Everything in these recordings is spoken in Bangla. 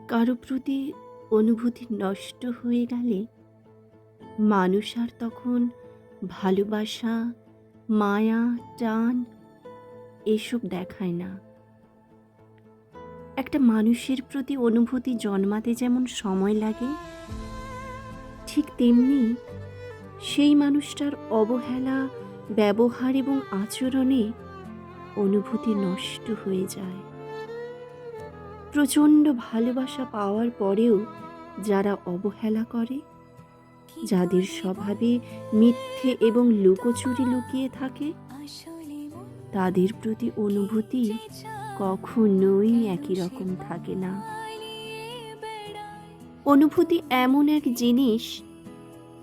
কারো প্রতি অনুভূতি নষ্ট হয়ে গেলে মানুষ আর তখন ভালোবাসা, মায়া, টান এসব দেখায় না। একটা মানুষের প্রতি অনুভূতি জন্মাতে যেমন সময় লাগে, ঠিক তেমনি সেই মানুষটার অবহেলা, ব্যবহার এবং আচরণে অনুভূতি নষ্ট হয়ে যায়। প্রচণ্ড ভালোবাসা পাওয়ার পরেও যারা অবহেলা করে, যাদের স্বভাবে মিথ্যে এবং লুকোচুরি লুকিয়ে থাকে, তাদের প্রতি অনুভূতি কখনোই একই রকম থাকে না। অনুভূতি এমন এক জিনিস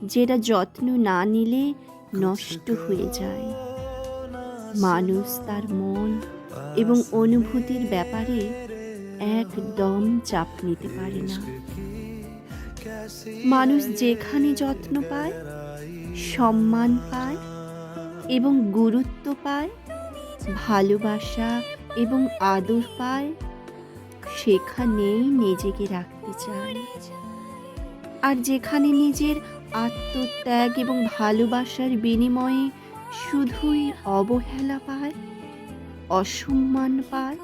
যেটা যত্ন না নিলে নষ্ট হয়ে যায়। মানুষ তার মন এবং অনুভূতির ব্যাপারে একদম চাপ নিতে পারে না। মানুষ যেখানে যত্ন পায়, সম্মান পায় এবং গুরুত্ব পায়, ভালোবাসা এবং আদর পায়, সেখানেই নিজেকে রাখতে চায়। আর যেখানে নিজের আত্মত্যাগ এবং ভালোবাসার বিনিময়ে শুধুই অবহেলা পায়, অসম্মান পায়,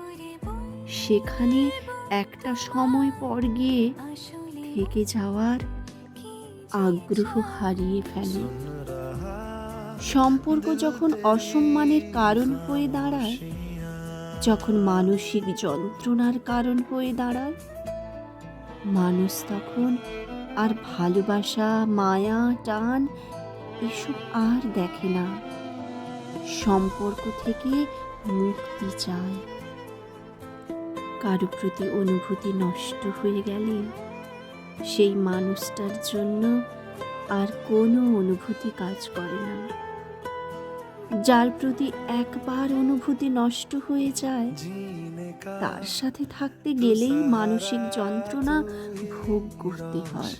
সেখানে একটা সময় পর গিয়ে থেকে যাওয়ার আগ্রহ হারিয়ে ফেলে। সম্পর্ক যখন অসম্মানের কারণ হয়ে দাঁড়ায়, যখন মানসিক যন্ত্রণার কারণ হয়ে দাঁড়ায়, মানুষ তখন আর ভালোবাসা, মায়া, টান এসব আর দেখে না। সম্পর্ক থেকে মুক্তি চায়। কারো প্রতি অনুভূতি নষ্ট হয়ে গেলে সেই মানুষটার জন্য আর কোনো অনুভূতি কাজ করে না। যার প্রতি একবার অনুভূতি নষ্ট হয়ে যায়, তার সাথে থাকতে গেলেই মানসিক যন্ত্রণা ভোগ করতে হয়।